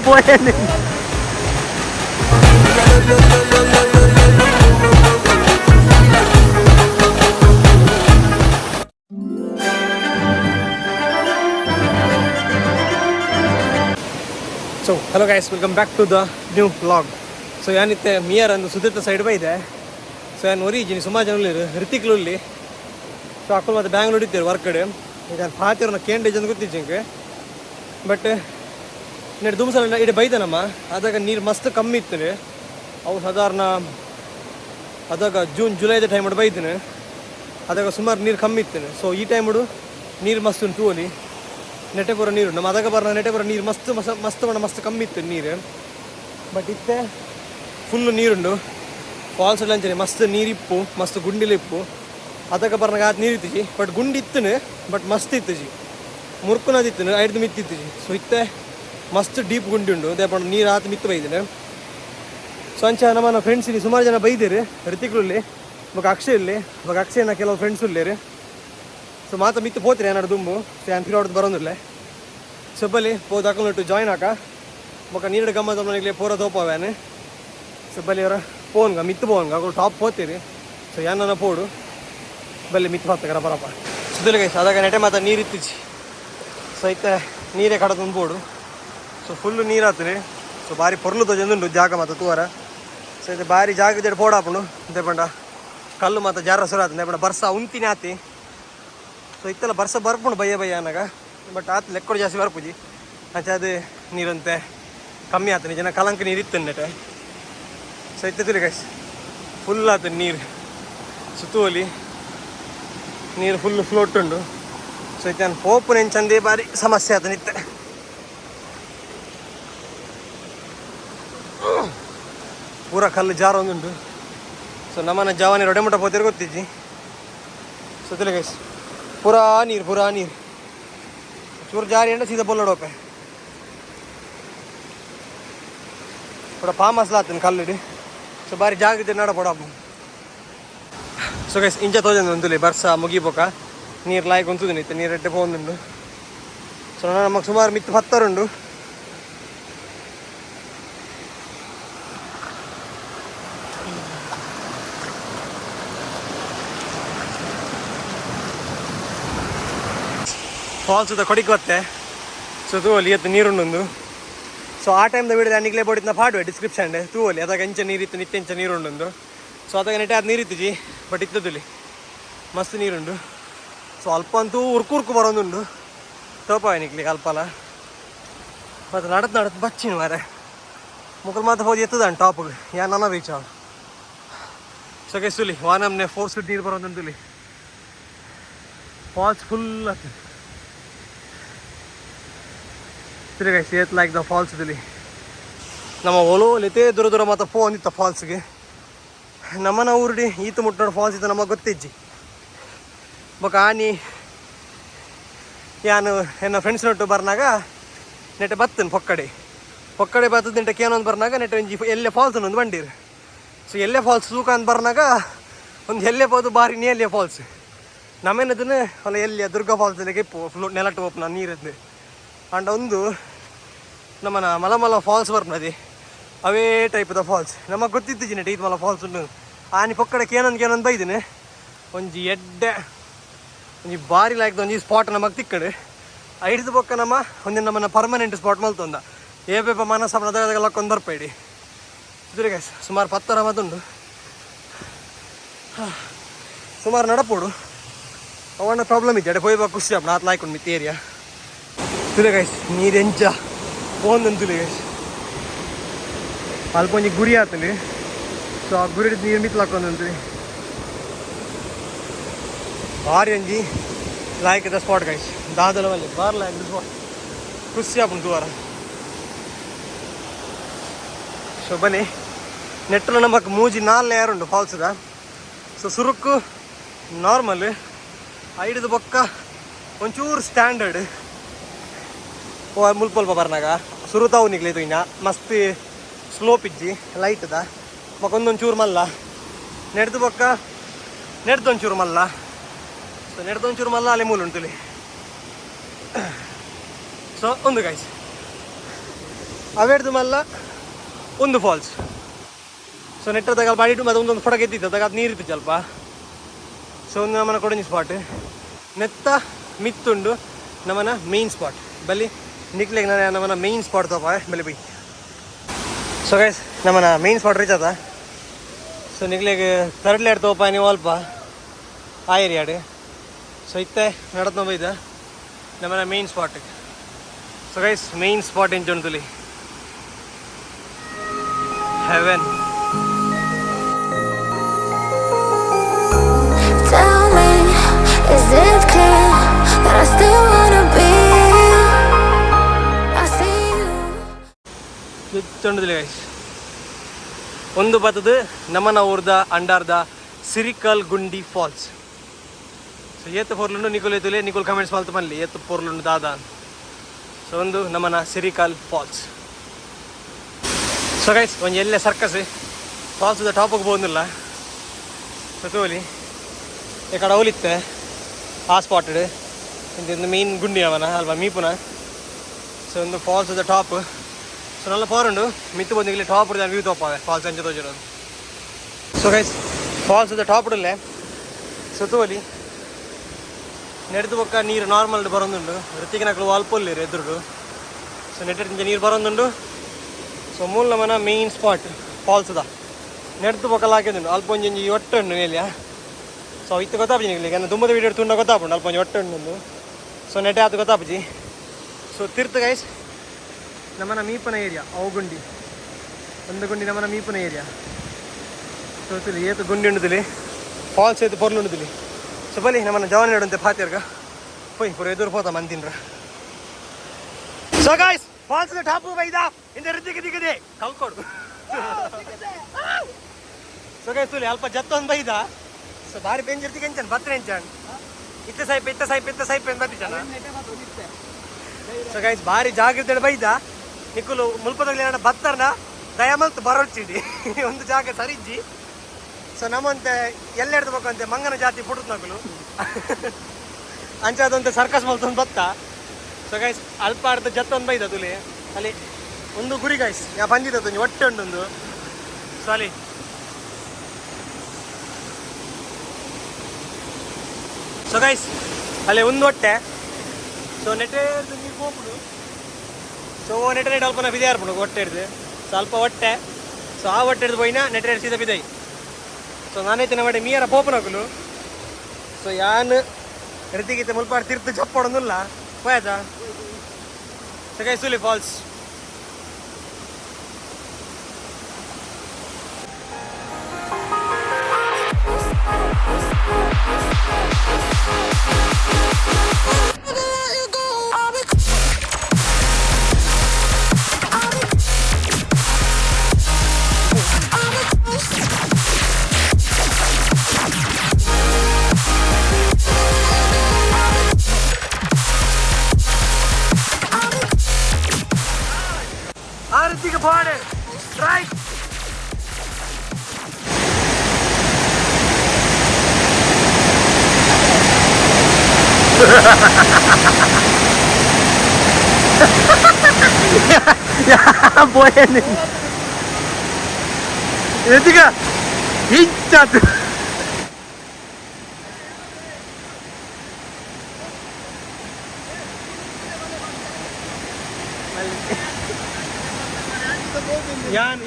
పోయండి. So hello guys, welcome back to the new vlog. So ಏನಿತ್ತೆ ಮಿಯರ್ ಅಂದು ಸುದೀರ್ಥ ಸೈಡ್ ಬೈದೆ. ಸೊ ಏನು ಒರಿಜಿನಿ ಸುಮಾರು ಜನ ಋತಿಕ್ಲುಲ್ಲಿ. ಸೊ ಅಕ್ಕಳು ಮತ್ತು ಬ್ಯಾಂಗ್ಳೂರ್ ಇದ್ದೀರಿ ವರ್ಕಡೆ. ಈಗ ಪಾತಿರನ್ನ ಕೇಂಡೇಜ್ ಅಂತ ಗೊತ್ತಿಜ್ಜಂಗೆ. ಬಟ್ ನೆಟ್ಟು ದುಮ್ಸಲ ಇಡೀ ಬೈದನಮ್ಮ. ಅದಾಗ ನೀರು ಮಸ್ತ್ ಕಮ್ಮಿ ಇತ್ತು. ಅವು ಸಾಧಾರಣ ಅದಾಗ ಜೂನ್ ಜುಲೈದ ಟೈಮ್ ಮಾಡಿ ಬೈತೇನೆ. ಅದಾಗ ಸುಮಾರು ನೀರು ಕಮ್ಮಿ ಇತ್ತೇನೆ. ಸೊ ಈ ಟೈಮ್ ನೀರು ಮಸ್ತ್ ಉಂಟು ಓಲಿ ನೆಟ್ಟೆ ಪೂರ ನೀರು ನಮ್ಮ ಅದಾಗ ಬರೋ ನೆಟ್ಟೆ ಪೂರ ನೀರು ಮಸ್ತ್ ಮಸ್ತ್ ಕಮ್ಮಿ ಇತ್ತು ನೀರು. ಬಟ್ ಇತ್ತೆ ಫುಲ್ಲು ನೀರುಂಡು. ಫಾಲ್ಸ್ ಎಲ್ಲ ಅಂಚನೆ ಮಸ್ತ್ ನೀರಿಪ್ಪು, ಮಸ್ತ್ ಗುಂಡಿಲಿಪ್ಪು. ಅದಕ್ಕ ಬರ್ನಾಗ ಆತ ನೀರು ಇತ್ತಿಜಿ. ಬಟ್ ಗುಂಡಿ ಇತ್ತನು, ಬಟ್ ಮಸ್ತ್ ಇತ್ತಿಜಿ. ಮುರ್ಕುನದು ಇತ್ತನು, ಐದು ಮಿತ್ತಿತ್ತಿಜಿ. ಸೊ ಇತ್ತೆ ಮಸ್ತ್ ಡೀಪ್ ಗುಂಡಿ ಉಂಡು. ಅದೇ ಪಂಡ ನೀರು ಆತ ಮಿತ್ತು ಬೈದೇನೆ. ಸೊ ಅಂಚ ನಮ್ಮ ಫ್ರೆಂಡ್ಸ್ ಇಲ್ಲಿ ಸುಮಾರು ಜನ ಬೈದಿರಿ ಋತಿಕ್ಲುಲ್ಲಿ. ಇವಾಗ ಅಕ್ಷಯಲ್ಲಿ ಇವಾಗ ಅಕ್ಷಯನ ಕೆಲವು ಫ್ರೆಂಡ್ಸ್ ಉಳ್ಳೇರಿ. ಸೊ ಮಾತ ಮಿತ್ತು ಪೋತಿರಿ ಏನಾರು ದುಂಬು. ಸೊ ಏನು ಫಿಲ್ ಹೊಡೆದು ಬರೋದಿಲ್ಲ. ಸಬ್ಬಲ್ಲಿ ಪೋದು ಹಾಕೊಂಡು ಜಾಯ್ನ್ ಹಾಕ ಮೊಕ್ಕ ನೀರು ಗಮ್ಮದ ಮನೆಗೆ ಪೂರ ತೋಪವೇನೆ. ಸಬ್ಬಲ್ಲಿ ಅವರ ಫೋನ್ಗ ಮಿತ್ತು ಪೋನ್ಗ ಅವ್ರು ಟಾಪ್ ಹೋಗ್ತೀರಿ. ಸೊ ಏನನ್ನ ಪೋಡು ಬಲ್ಲಿ ಮಿತ್ತು ಹೊತ್ತಗರ ಬರಪ್ಪ ಸುತ್ತಲಿಗೆ ಅದಾಗ ನೆಟೆ ಮಾತ್ರ ನೀರು ಇತ್ತಿಜಿ. ಸೊ ಇತ್ತೆ ನೀರೇ ಕಡದು ಬೋಡು. ಸೊ ಫುಲ್ಲು ನೀರು ಆತ್ರಿ. ಸೊ ಭಾರಿ ಪೊರ್ಲು ತೊಂದುಂಡು ಜಾಗ ಮಾತ್ರ ತೂವರ. ಸೊ ಇದು ಭಾರಿ ಜಾಗ ಜಡ್ ಪೋಡಾಪುಂಡು ಅಂತೆ ಪಂಡ ಕಲ್ಲು ಮಾತ್ರ ಜಾರ ಸುರ ಆತಂದೆ ಪಂಡ ಬರ್ಸ ಉಂತಿನೇ ಆತಿ. ಸೊ ಇತ್ತೆಲ್ಲ ಬರ್ಸ ಬರ್ಪುಂಡು ಬಯ್ಯ ಅನ್ನಗ. ಬಟ್ ಆತ ಲೆಕ್ಕೊಡು ಜಾಸ್ತಿ ಬರ್ಪುಜಿ ಅಂಚೆ ಅದು ನೀರಂತೆ ಕಮ್ಮಿ ಆತ ನಿಜನ ಕಲಂಕ ನೀರು ಇತ್ತು ನೆಟೆ. ಸೊ ಇತ್ತಿಲ್ಲ ಗೈಸ್ ಫುಲ್ ಆತ ನೀರು ಸುತ್ತುವಲಿ ನೀರು ಫುಲ್ಲು ಫ್ಲೋಟ್ ಉಂಡು. ಸೊ ಇತ್ತೆ ಪೋಪು ನೆನ್ ಚಂದೇ ಭಾರಿ ಸಮಸ್ಯೆ ಆತ ನಿತ್ತೆ. ಪೂರ ಕಲ್ಲು ಜಾರ ಒಂದುಂಟು. ಸೊ ನಮ್ಮನ್ನ ಜವಾನಿ ರೊಡೆಮುಟ ಪೋತಿರು ಗೊತ್ತಿಜ್ಜಿ. ಸುತ್ತಲೇ ಗೈಸ್ ಪೂರಾ ನೀರು ಚೂರು ಜಾರಿ ಎಂಡ ಸೀದಾ ಬೊಲ್ಲೋಡೋಪೆ ಪೂರ ಫಾರ್ಮ್ ಹೌಸ್ ಆತನ ಕಲ್ಲಿಡಿ. ಸೊ ಭಾರಿ ಜಾಗ ಇದ್ದೆ ನಡ ಪೋಡಪ್ಪ. ಸೊ ಗೈಸ್ ಇಂಚ ತೋಜಂದು ಒಂದುಲಿ ಬರ್ಸ ಮುಗಿಬೋಕ ನೀರು ಲಾಯ್ಕ್ ಒಂತುದಿನಿ ಇತ್ತು ನೀರು ಎಡ್ಡೆ ಪೋಂದುಂಡು. ಸೊ ನಮಗೆ ಸುಮಾರು ಮಿತ್ತು ಹತ್ತರುಂಡು. ಫಾಲ್ಸ್ ಕೊಡಿಗೆ ಬತ್ತೆ. ಸೊ ತೂವಲ್ಲಿ ಎತ್ತು ನೀರುಂಡು. ಸೊ ಆ ಟೈಮ್ದ ವಿಡಿಯೋ ನಿಗ್ಲೇ ಬೋಡಿದ್ನ ಪಾಡುವೆ ಡಿಸ್ಕ್ರಿಪ್ಷನ್ ತೂವಲ್ಲಿ ಅದಾಗ ಎಂಚ ನೀರಿತ್ತು ನಿತ್ತೆಂಚ ನೀರುಂಡು. ಸೊ ಅದಾಗ ನೆಟ್ಟೆ ಅದು ನೀರಿತ್ತಿಜಿ. ಬಟ್ ಇತ್ತದಲ್ಲಿ ಮಸ್ತ್ ನೀರುಂಡು. ಸೊ ಅಲ್ಪ ಅಂತೂ ಉರ್ಕು ಬರೋದುಂಡು ತೋಪವೆ ನಿಗ್ಲಿಕ್ಕೆ ಅಲ್ಪಲ್ಲ. ಮತ್ತು ನಡತ್ ಬಚ್ಚಿನ ಮಾರೆ ಮುಕ್ಕಲು ಮಾತ್ರ ಹೋಗಿ ಎತ್ತದಾನು ಟಾಪಿಗೆ ಯಾ ನನ್ನ ರೀಚ್ ಅವ. ಸೊ ಕೆಸುಲಿ ವಾನಮ್ನೆ ಫೋರ್ಸ್ ನೀರು ಬರೋದಂತುಲಿ ಫಾಲ್ಸ್ ಫುಲ್ ಆಗ್ತದೆ. ತಿರುಗ ಸೇತ್ ಲೈಕ್ ದ ಫಾಲ್ಸ್ ಇದಲ್ಲಿ ನಮ್ಮ ಒಲೋಲಿತೆ ದೂರ ಮಾತ್ರ ಫೋನ್ ಇತ್ತು ಫಾಲ್ಸ್ಗೆ. ನಮ್ಮನ ಊರುಡಿ ಈತ ಮುಟ್ಟೋಡು ಫಾಲ್ಸ್ ಇತ್ತು ನಮಗೆ ಗೊತ್ತಿಜ್ಜಿ. ಬೊಕ ಆನಿ ಯಾನು ಎನ್ನ ಫ್ರೆಂಡ್ಸ್ ನೊಟ್ಟು ಬರ್ನಾಗ ನೆಟ್ಟೆ ಬತ್ತನು ಪೊಕ್ಕಡೆ ಬತ್ತದ ನೆಟ್ಟಕ್ಕೆ ಏನೊಂದು ಬರ್ನಾಗ ನೆಟ್ಟೆ ಒಂಜಿ ಎಲ್ಲೆ ಫಾಲ್ಸ್ ಒಂದು ಬಂಡೀರು. ಸೊ ಎಲ್ಲೆ ಫಾಲ್ಸ್ ಸೂಕ ಅಂತ ಬರ್ನಾಗ ಒಂದು ಎಲ್ಲೆ ಹೋದು ಬಾರಿ ನೀ ಫಾಲ್ಸ್ ನಮ್ಮೇನದನ್ನು ಹೊಲ ಎಲ್ಲಿ ದುರ್ಗಾ ಫಾಲ್ಸ್ ಕೆಪ್ಪು ನೆಲಟ್ಟು ಹೋಪ್ನ ನೀರದ್ದು ಅಂಡ್ ಒಂದು ನಮ್ಮನ ಮಲಮಲ ಫಾಲ್ಸ್ ಬರ್ನದಿ ಅವೇ ಟೈಪ್ದ ಫಾಲ್ಸ್ ನಮಗೆ ಗೊತ್ತಿತ್ತು ನೆಟ್ಟೆ ಇದು ಮಲ ಫಾಲ್ಸ್ ಉಂಟು. ಆನಿ ಪೊಕ್ಕಡಕ್ಕೆ ಏನೊಂದು ಬೈದಿನಿ ಒಂಜಿ ಎಡ್ಡೆ ಒಂಜಿ ಭಾರಿ ಲಾಯ್ಕ್ದ ಒಂಜಿ ಸ್ಪಾಟ್ ನಮಗೆ ತಿಕ್ಕಡೆ ಐಡ್ದು ಪಕ್ಕ ಒಂದಿನ ನಮ್ಮನ್ನ ಪರ್ಮನೆಂಟ್ ಸ್ಪಾಟ್ ಮಲ್ತೊಂದ ಏಪೇಪ ಮನಸ್ಸಪ್ಪನ ಅದಾಗ ಲಕ್ಕೊಂದು ಬರ್ಪೇಡಿ. ಇದ್ರೆ ಗೈಸ್ ಸುಮಾರು 10 ಮತ್ತುಂಡು. ಸುಮಾರು ನಡಪೋಡು ಅವಣ್ಣ ಪ್ರಾಬ್ಲಮ್ ಇದ್ದೆ ಹೋಯ್ಬಾ ಖುಷಿ ಅಪ್ಪ ನಾತ್ ಲಾಯ್ಕೊಂಡು ಮಿತ್ ಏರಿಯಾ. ತುಲೆ ಗೈಸ್ ನೀರು ಎಂಚ ಹೋದಂತುಲೆ ಗೈಸ್ ಅಲ್ಪ ಒಂಜಿ ಗುರಿ ಆತಲಿ. ಸೊ ಆ ಗುರಿ ನೀರು ಮಿತ್ ಹಾಕೊಂಡಂತ್ರಿ ಭಾರಿ ಒಂಜಿ ಲಾಯ್ಕದ ಸ್ಪಾಟ್ ಗೈಸ್ ದಾದಲ ಮಲ್ಲಿ ಬಾರ್ ಲಾಯ್ಕ್ ಸ್ಪಾಟ್ ಖುಷಿ ಆಪುಂಡು ತೂವಾರ. ಸೊ ಬನ್ನಿ ನೆಟ್ಟಲು ನಮಗೆ ಮೂಜಿ 4 ಲೇಯರ್ ಉಂಟು ಫಾಲ್ಸ್ದ. ಸೊ ಸುರುಕು ನಾರ್ಮಲ್ ಐಡ್ದು ಬೊಕ್ಕ ಒಂಚೂರು ಸ್ಟ್ಯಾಂಡರ್ಡ್ ಮುಲ್ಪ ಬರ್ನಾಗ ಸುರುತಾವು ನಿಗ್ಲಿತು ಇನ್ನ ಮಸ್ತ್ ಸ್ಲೋಪ್ ಇಜ್ಜಿ ಲೈಟ್ದ ಮಕ್ಕೊಂದೊಂಚೂರು ಮಲ್ಲ ನೆಡ್ದು ಬೊಕ್ಕ ನೆಡ್ದೊಂಚೂರು ಮಲ್ಲ. ಸೊ ಸೊ ನೆಡ್ದೊಂಚೂರು ಮಲ್ಲ ಅಲೆ ಮೂಲ ಉಂಟು ಸೊ ಒಂದು ಗೈಸ್ ಅವೇಡ್ದು ಮಲ್ಲ ಒಂದು ಫಾಲ್ಸ್. ಸೊ ನೆಟ್ಟದಾಗ ಬಾಡಿಟ್ಟು ಮತ್ತೆ ಒಂದೊಂದು ಫೋಟೋ ಎತ್ತಿದ್ದಾಗ ಅದು ನೀರಿತ್ತು ಸ್ವಲ್ಪ. ಸೊ ಒಂದು ನಮ್ಮನ ಕೊಡಂಜಿ ಸ್ಪಾಟ್ ನೆತ್ತ ಮಿತ್ತುಂಡು ನಮ್ಮನ ಮೇನ್ ಸ್ಪಾಟ್ ಬಲ್ಲಿ ನಿಕ್ಲೆಗೆ ನಾನು ನಮ್ಮನ ಮೇನ್ ಸ್ಪಾಟ್ ತಪ್ಪ ಬಲ್ಲಿ ಬೈ. ಸೊ ಗೈಸ್ ನಮ್ಮನ ಮೇನ್ ಸ್ಪಾಟ್ ರೀಚ್ ಅದ. ಸೊ ನಿಕ್ಲೆಗೆ ತರಡ್ಲಾಡ್ ತೋಪ ನೀವು ಅಲ್ಪ ಆ ಏರಿಯಾಡು. ಸೊ ಇತ್ತೆ ನಡತ್ ಬೈದ ನಮ್ಮನ main spot. So guys main spot ಎಂಚ ಉಂಟುಲಿ Heaven. Is it clear that I still wanna be? I see you. ಚಂಡದಿಲ್ಲ ಗೈಸ್ ಒಂದು ಬತ್ತದು ನಮ್ಮನ ಊರ್ದ ಅಂಡಾರ್ದ ಸಿರಿಕಲ್ ಗುಂಡಿ ಫಾಲ್ಸ್. ಸೊ ಏತ್ ಪೋರ್ಲುಂಡು ನಿಕೋಲ್ ಏತುಲೆ ನಿಕೋಲ್ ಕಮೆಂಟ್ಸ್ ಮಾಲ್ತು ಮನ್ಲಿ ಏತ್ ಪೋರ್ಲುಂಡು ದಾದ. ಸೊ ಒಂದು ನಮ್ಮನ ಸಿರಿಕಲ್ ಫಾಲ್ಸ್. ಸೊ ಗೈಸ್ ಒಂದು ಎಲ್ಲೇ ಸರ್ಕಸ್ ಫಾಲ್ಸ್ದ ಟಾಪಿಗೆ ಹೋಗೋದಿಲ್ಲ. ಸೊ ತೋಲಿ ಈ ಕಡೆ ಅವಲಿತ್ತೆ ಆ ಸ್ಪಾಟೆಡ್ ಇಂದು ಮೇನ್ ಗುಂಡಿ ಅವನ ಅಲ್ವಾ ಮೀಪುನ. ಸೊ ಒಂದು ಫಾಲ್ಸ್ದ ಟಾಪ್. ಸೊ ನಲ್ಲ ಪೋರುಂಡು ಮಿತ್ತು ಬಂದು ಇಲ್ಲಿ ಟಾಪ್ ಉಡ್ದು ವ್ಯೂ ತೋಪಾವೆ ಫಾಲ್ಸ್ ಅಂಚೆ ತೋಜಿರೋದು. ಸೊ ಗೈಸ್ ಫಾಲ್ಸ್ದ ಟಾಪ್ ಉಡಲ್ಲೇ ಸುತ್ತುವಲಿ ನೆಡ್ದು ಪಕ್ಕ ನೀರು ನಾರ್ಮಲ್ ಬರೋದುಂಡು ಋತಿಗೆ ನಕಲು ಅಲ್ಪೊಲ್ಲಿರು ಎದುರುಡು. ಸೊ ನೆಟ್ಟಿಂಚ ನೀರು ಬರೋದುಂಡು. ಸೊ ಮೂಲ ನಮ್ಮನ ಮೇನ್ ಸ್ಪಾಟ್ ಫಾಲ್ಸ್ದ ನೆಡ್ದು ಪಕ್ಕ ಹಾಕಿದುಂಡು ಅಲ್ಪ ಒಂಜಿ ಒಟ್ಟು ಉಂಡು ಮೇಲಿಯ. ಸೊ ಇತ್ತು ಗೊತ್ತಾಪಜಿ ನಿಗ್ಲಿಕ್ಕೆ ನಾನು ತುಂಬದ ವೀಡಿಯೋ ತುಂಡ ಗೊತ್ತಾಪುಂಡು ಅಲ್ಪ ಒಂಜಿ ಒಟ್ಟು ಉಂಡು. ಸೊ ನೆಟ್ಟೆ ಆತು ಗೊತ್ತಾಪಜಿ. ಸೊ ತೀರ್ಥ ಗೈಸ್ ನಮ್ಮನ ಮೀಪನ ಏರಿಯಾ ಅವು ಗುಂಡಿ ಒಂದು ಗುಂಡಿ ನಮ್ಮನ ಮೀಪನ ಏರಿಯಾ. ಸೊ ತಿಳಿ ಏತು ಗುಂಡಿ ಉಂಡುದಿಲಿ ಫಾಲ್ಸ್ ಏತು ಪೊರ್ಲು ಉಂಡುದಿಲಿ. ಸೊ ಬಲಿ ನಮ್ಮನ ಜವಾನ್ ಹೇಳುವಂತೆ ಫಾತಿಯರ್ಗ ಪೊಯ್ ಪುರ ಎದುರು ಪೋತ ಮಂತಿನ್ರ. ಸೊ ಗೈಸ್ ಫಾಲ್ಸ್ ಟಾಪು ಬೈದ ಇಂದ ರಿದ್ದಿಗೆ ದಿಗದೆ ಕಲ್ಕೊಡು. ಸೊ ಗೈಸ್ ತುಲಿ ಅಲ್ಪ ಜತ್ತೊಂದು ಬೈದ. ಸೊ ಬಾರಿ ಬೆಂಜಿರ್ತಿ ಕೆಂಚನ್ ಬತ್ರ ಎಂಚನ್ ಇತ್ತ ಸೈಪ್ ಅಂತ ಬತ್ತಿಚಾನ. ಸೊ ಗೈಸ್ ಬಾರಿ ಜಾಗ್ರತೆ ಬೈದ ನಿಕ್ಕುಲು ಮುಲ್ಪದಲ್ಲಿ ಬತ್ತರ್ನ ದಯಮಂತ್ ಬರೋಚಿಡಿ ಒಂದು ಜಾಗ ಸರಿಜ್ಜಿ. ಸೊ ನಮ್ಮಂತೆ ಎಲ್ಲ ಹಿಡ್ಬೇಕಂತೆ ಮಂಗನ ಜಾತಿ ಪುಡುತ್ ನಕಲು ಅಂಚಾದಂತೆ ಸರ್ಕಸ್ ಮಲ್ತೊಂದು ಬತ್ತ. ಸೊ ಗೈಸ್ ಅಲ್ಪ ಅರ್ಧ ಜತ್ತೊಂದು ಬೈದ ತುಲಿ ಅಲ್ಲಿ ಒಂದು ಗುರಿ ಗೈಸ್ ಯಾ ಬಂದಿದ್ದು ಒಟ್ಟೆ ಉಂಡೊಂದು. ಸೊ ಅಲ್ಲಿ ಸೊ ಗೈಸ್ ಅಲ್ಲಿ ಒಂದು ಹೊಟ್ಟೆ. ಸೊ ನೆಟ್ಟೆ ನೀರು ಹೋಗ್ಬಿಡು. ಸೊ ನೆಟ್ಟೆ ಅಲ್ಪನ ಬಿದೆ ಆರ್ಬಿಡು ಹೊಟ್ಟೆ ಹಿಡ್ದು ಸ್ವಲ್ಪ ಹೊಟ್ಟೆ. ಸೊ ಆ ಹೊಟ್ಟೆ ಹಿಡ್ದು ಹೋಯ್ನ ನೆಟ್ಟೆ ಸೀದಾ ಬಿದೈ. ಸೊ ನಾನೈತೆ ನಮ್ಮ ಮೀಯರ ಪೋಪನಕಲು. ಸೊ ಯಾನ್ ಋತಿಗೀತೆ ಮುಲ್ಪಾಡು ತೀರ್ಥ ಜಪ್ಪೊಡೊಂದಿಲ್ಲ ಹೋಯ್ತ. ಸೊ ಗೈಸ್ ಸುಲಿ ಫಾಲ್ಸ್. ಋತಿಗೆ ಬಾಡೆ ರೈಟ್. പോയെന്ന് എത്തിക്ക ഇച്ചാത്ത്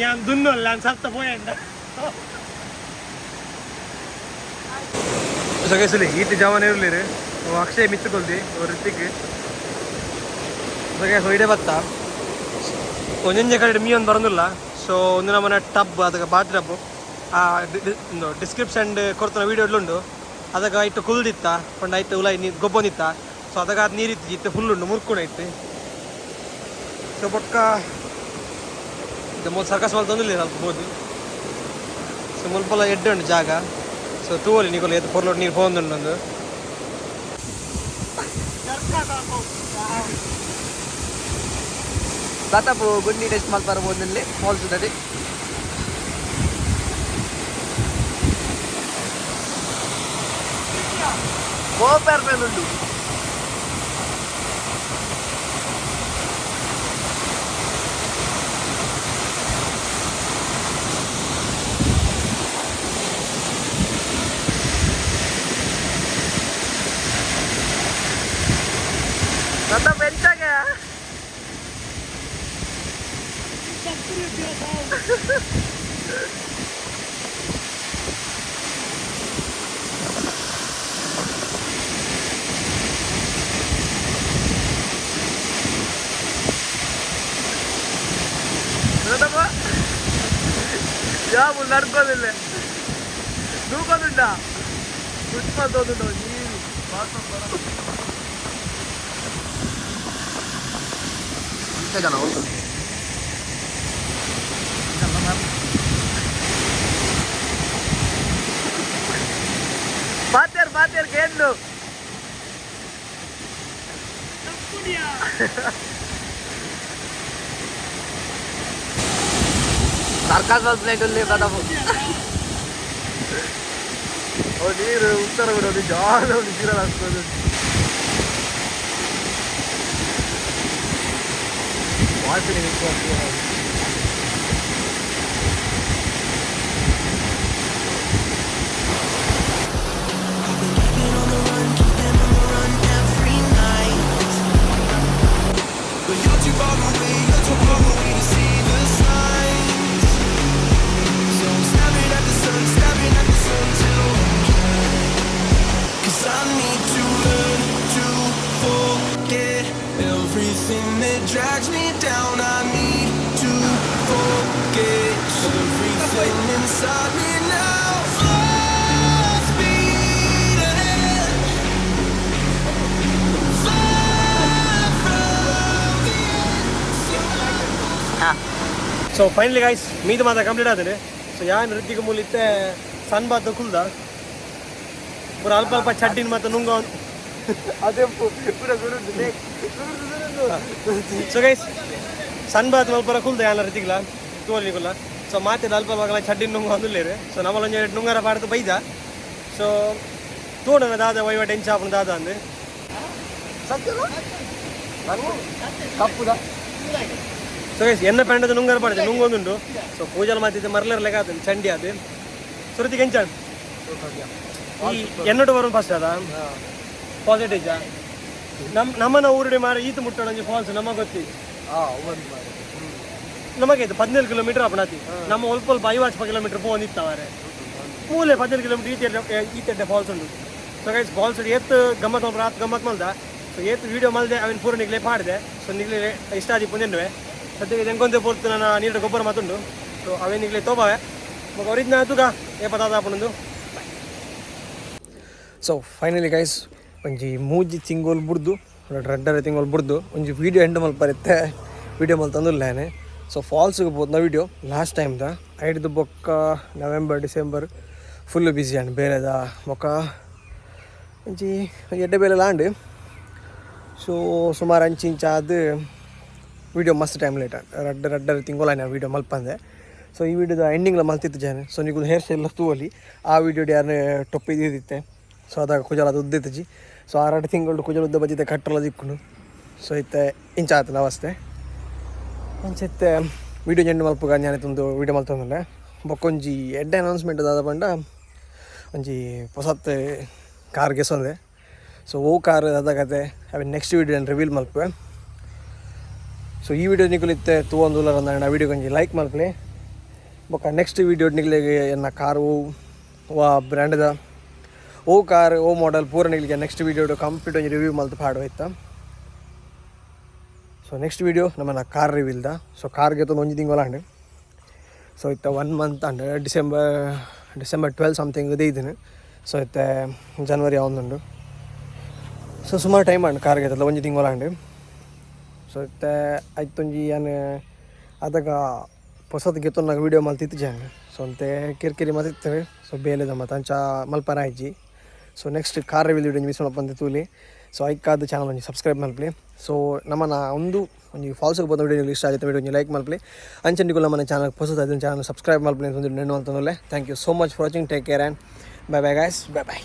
ഞാൻ ദുന്നല്ല ഞാൻ സത്ത പോയണ്ട. ಸಗಸಲಿ ಈಟ್ ಜವಾನ ಇರಲಿರಿ ಅಕ್ಷಯ್ ಮಿತ್ತುಕೊಳ್ದಿ ಋತಿಕ್ ಸಗ ಹೊಯ್ಡೆ ಬತ್ತ ಒಂಜೊಂಜೆ ಕಡೆ ಮೀ ಒಂದು ಬರೋದಿಲ್ಲ. ಸೊ ಒಂದು ನಮ್ಮನೆ ಟಬ್ ಅದಕ್ಕೆ ಬಾತ್ ಟಬ್ ಒಂದು ಡಿಸ್ಕ್ರಿಪ್ಷನ್ ಕೊಡ್ತಾನೆ ವೀಡಿಯೋ ಇಡ್ಲುಂಡು ಅದಕ್ಕೆ ಇಟ್ಟು ಕುಲ್ದಿತ್ತ ಪಂಡ ಆಯ್ತು ಉಲಾಯಿ ನೀರು ಗೊಬ್ಬೊಂದಿತ್ತ. ಸೊ ಅದಕ್ಕೆ ಅದು ನೀರಿತ್ತು ಇತ್ತು ಫುಲ್ ಉಂಡು ಮುರ್ಕೊಂಡು ಐತಿ. ಸೊ ಪಕ್ಕ ಇದು ಮೂರು ಸರ್ಕಸ್ ಮಾಲ್ ತಂದಿಲ್ಲ ಸ್ವಲ್ಪ ಬೋದು. ಸೊ ಮುಲ್ಪಲ್ಲ ಎಡ್ಡೆ ಉಂಟು ಜಾಗ. ಸೊ ತೂವಲಿ ನಿಕೋಲಿ ಎದ್ದು ಪೊರ್ಲೋಟ್ ನೀರು ಹೋಗುಂಡು ಒಂದು దాదాపు గుండి టెస్ట్ మాల్ పరబోతుంది ఫాల్స్ అది. ಓಪರ್ ಮೇಲೆ ಉಂಟು. ನನ್ನ ಬೆಂಚಾಗ ಯಾವ ನಡ್ಕೋದಿಲ್ಲ ನೂಕೋದುಂಟ ಸುತ್ತೋದುಂಟು ನೀರು ಜನ ಹೋಗ್ತದೆ. ಬಾತ್ಯಾರು ಕೇಳು ಸರ್ಕಾರ ಪ್ಲೇಟಲ್ಲಿ ಕದವು ನೀರು ಉತ್ತರ ಬಿಡೋದು ಜಾಗ ನೀರ ಹಾಕ್ತದೆ. Everything that drags me down, I need to forget everything inside me now. Full speed ahead, far from the end. So finally guys ಮೀದು ಮಾತ್ರ ಕಂಪ್ಲೀಟ್ ಆದ್ರೆ. ಸೊ ಯಾನ್ ಋತಿಗೆ ಮೂಲಿತ್ತೆ ಸನ್ ಬಾತ್ ಕುಲ್ದ ಪೂರ ಅಲ್ಪ ಅಲ್ಪ ಚಡ್ಡಿನ ಮತ್ತು ನುಂಗ ಅದೇ ಪೂರ ಸೊ ಗೈಸ್ ಸನ್ ಬಾತ್ ಮಲ್ಪರ ಕುಲ್ದ ಯಾನ ಋತಿಗ್ಲ ತೋಲಿಗುಲ್ಲ. ಸೊ ಮಾತಿದ ಅಲ್ಪ ಅಲ್ಪ ಚಡ್ಡಿನ ನುಂಗ ಅಂದುಲ್ಲೇರು. ಸೊ ನಮ್ಮಲ್ಲೊಂದು ಎರಡು ನುಂಗರ ಪಾಡ್ದು ಬೈದ. ಸೊ ತೋಡನ ದಾದ ವೈವಟ್ ಎಂಚಾಪನ ದಾದ ಅಂದು ಕಪ್ಪುದ. ಸೊ ಗೈಸ್ ಎನ್ನ ಪ್ಯಾಂಡದ ನುಂಗರ ಪಾಡ್ದು ನುಂಗೊಂದುಂಡು. ಸೊ ಪೂಜಲ್ ಮಾತಿದ್ದೆ ಮರ್ಲರ್ ಲೆಕ್ಕ ಆತನು ಚಂಡಿ ಅದು ಸುರತಿಗೆ ಎಂಚಾಡು ಈ ಎನ್ನೋಟು ಬರೋದು ಫಸ್ಟ್ ಅದ ಪಾಸಿಟಿವ್ ನಮ್ಮನ್ನ ಊರುಡೆ ಮಾರಿ ಈತ ಮುಟ್ಟೋಣ ಫಾಲ್ಸ್ ನಮಗೆ ಗೊತ್ತಿ ನಮಗೆ ಇದು 17 ಕಿಲೋಮೀಟರ್ ಅಪಣಾತಿ ನಮ್ಮ ಅಲ್ಪ ಅಲ್ಪ 50 ಕಿಲೋಮೀಟರ್ ಬಂದಿತ್ತವಾರೆ ಮೂಲೆ 17 ಕಿಲೋಮೀಟರ್ ಈತೆ ಫಾಲ್ಸ್ ಉಂಟು. ಸೊ ಗೈಸ್ ಫಾಲ್ಸ್ ಏತ್ ಗಮ್ಮತ್ ರಾತ್ ಗಮ್ಮತ್ ಮಲ್ದ. ಸೊ ಏತ್ ವೀಡಿಯೋ ಮಲ್ದೆ ಅವನ ಪೂರ ನಿಗ್ಲೆ ಪಾಡಿದೆ. ಸೊ ನಿಗ್ಲೆ ಇಷ್ಟ ಆದಿ ಪುಂದೆನ್ನುವೆ ಸದ್ಯಕ್ಕೆ ಹೆಂಗೊಂದೇ ಪೂರ್ತು ನನ್ನ ನೀರು ಗೊಬ್ಬರ ಮಾತುಂಡು. ಸೊ ಅವೇ ನಿಗ್ಲೆ ತೋಬಾವೆ ಮಗ ಅವ್ರಿದ್ನ ತುಗ ಏಪದಾದ ಹಾಪುಂಡು. ಸೊ ಫೈನಲಿ ಗೈಸ್ ಒಂಜಿ ಮೂಜಿ ತಿಂಗೋಲು ಬುಡ್ದು ರಡ್ಡರೆ ತಿಂಗೋಲು ಬುಡ್ದು ಒಂಜಿ ವೀಡಿಯೋ ಎಂಡ್ ಮಲ್ಪ ಬರುತ್ತೆ ವೀಡಿಯೋ ಮಲ್ ತಂದುಲ್ಲೇನೆ. ಸೊ ಫಾಲ್ಸ್ಗೆ ಹೋದ್ನ ವೀಡಿಯೋ ಲಾಸ್ಟ್ ಟೈಮ್ದ ಐಡ್ದು ಬೊಕ್ಕ November December full busy and ಬೇರೆದ ಬೊಕ್ಕ ಒಂಜಿ ಎಡ್ಡೆ ಬೇಲೆ ಲಾಂಡ್. ಸೊ ಸುಮಾರು ಅಂಚಿಂಚ ಅದು ವೀಡಿಯೋ ಮಸ್ತ್ ಟೈಮ್ ಲೇಟ್ ರಡ್ಡರೆ ತಿಂಗೋಲಾನೆ ವೀಡಿಯೋ ಮಲ್ಪಂದೆ. ಸೊ ಈ ವಿಡಿಯೋದ ಎಂಡಿಂಗ್ಲ ಮಲ್ತಿತ್ತು ಜಾನೆ. ಸೊ ನೀವು ಹೇರ್ ಸ್ಟೈಲ್ ತೂವಲ್ಲಿ ಆ ವಿಡಿಯೋಡ್ ಯಾರನ್ನೇ ಟೊಪ್ಪು ಇದ್ದಿತ್ತೆ. ಸೊ ಅದಾಗ ಕುಜಲ ಅದು ಉದ್ದಿತ್ತಜಿ. ಸೊ 6 ತಿಂಗಳು ಕುಜಲ ಉದ್ದ ಬಜ್ಜಿದ್ದೆ ಕಟ್ಟಲ್ಲ ದಿಕ್ಕುಂಡು. ಸೊ ಇತ್ತೆ ಇಂಚ ಆತನ ಅವಸ್ಥೆ ಇಂಚತ್ತೆ ವೀಡಿಯೋ ಜೆಂಡು ಮಲ್ಪುಗ ഞാനൊಂದು ವೀಡಿಯೋ ಮಲ್ತಂದಿಲ್ಲ ಬೊಕ್ಕೊಂಜಿ ಎಡ್ಡೆ ಅನೌನ್ಸ್ಮೆಂಟ್ ಅದಾದ ಪಂಡ ಒಂಜಿ ಹೊಸತ್ ಕಾರ್ ಗೆಸೊಂದೆ. ಸೊ ಓ ಕಾರ್ ಅದಾಗತ್ತೆ ಅವೆ ನೆಕ್ಸ್ಟ್ ವೀಡಿಯೋ ನಾನು ರಿವೀಲ್ ಮಲ್ಪುವೆ. ಸೊ ಈ ವಿಡಿಯೋ ನಿಗುಲಿತ್ತೆ ತೂವೊಂದುಲ್ಲ ಅಂದ ವೀಡಿಯೋ ಒಂಜಿ ಲೈಕ್ ಮಲ್ಪಲೆ ಬೊಕ್ಕ ನೆಕ್ಸ್ಟ್ ವೀಡಿಯೋ ನಿಗ್ಲಿಗೆ ಎನ್ನ ಕಾರು ವಾ ಬ್ರ್ಯಾಂಡ್ದ ಓ ಕಾರ್ ಓ ಮಾಡೆಲ್ ಪೂರ ನಿಗ್ಲಿಗೆ ನೆಕ್ಸ್ಟ್ ವೀಡಿಯೋ ಕಂಪ್ಲೀಟ್ ಒಂಜಿ ರಿವ್ಯೂ ಮಲ್ತು ಪಾಡು ಆಯ್ತಾ. ಸೊ ನೆಕ್ಸ್ಟ್ ವೀಡಿಯೋ ನಮ್ಮನ್ನ ಕಾರ್ ರಿವೀಲ್ದ. ಸೊ ಕಾರ್ಗೆ ಒಂಜಿ ತಿಂಗಳಾಂಡು. ಸೊ ಇತ್ತ 1 ಮಂತ್ ಅಂಡ್ ಡಿಸೆಂಬರ್ 12 ಸಮಥಿಂಗ್ ಇದೇ ಇದ್ದೀನಿ. ಸೊ ಇತ್ತೆ ಜನವರಿ ಒಂದುಂಡು. ಸೊ ಸುಮಾರು ಟೈಮ್ ಅಂಡು ಕಾರ್ಗೆ ಒಂಜಿ ತಿಂಗಳಾಂಡು. ಸೊ ಇತ್ತೆ ಆಯ್ತೊಂಜಿ ಏನು ಅದಾಗ ಹೊಸದು ಗೆತ್ತೊಂದಾಗ ವೀಡಿಯೋ ಮಲ್ತಿತ್ತು ಜಾನೆ. ಸೊ ಅಂತೆ ಕಿರಿಕಿರಿ ಮತ್ತಿರ್ತಾರೆ. ಸೊ ಬೇಲೆದ ಮತ್ತು ಅಂಚ ಮಲ್ಪನ ಆಯ್ಜಿ. So next car reveal video miss ಮಾಡಪ್ಪಂತ ತೂಲಿ. ಸೊ ಐಕಾದ ಚಾನಲ್ ಒಂಜಿ ಸಬ್ಸ್ಕ್ರೈಬ್ ಮಲ್ಪಲಿ. ಸೊ ನಮ್ಮನ್ನ ಒಂಜಿ ಫಾಲ್ಸ್ಗೆ ಬಂದ ವಿಡಿಯೋ ಇಷ್ಟ ಆಗುತ್ತೆ ವಿಡಿಯೋ ಒಂಜಿ ಲೈಕ್ ಮಲ್ಪಲಿ. ಅಂಚಂಡಿಗೂ ನಮ್ಮನ್ನ ಚಾನಲ್ ಹೊಸದು ಅದನ್ನ ಚಾನಲ್ ಸಬ್ಸ್ಕ್ರೈಬ್ ಮಲ್ಪಲಿ ಅಂತ ನೆನ್ನೆ ಅಂತಂದ್ರೆ thank you so much for watching. Take care and bye bye guys. Bye by.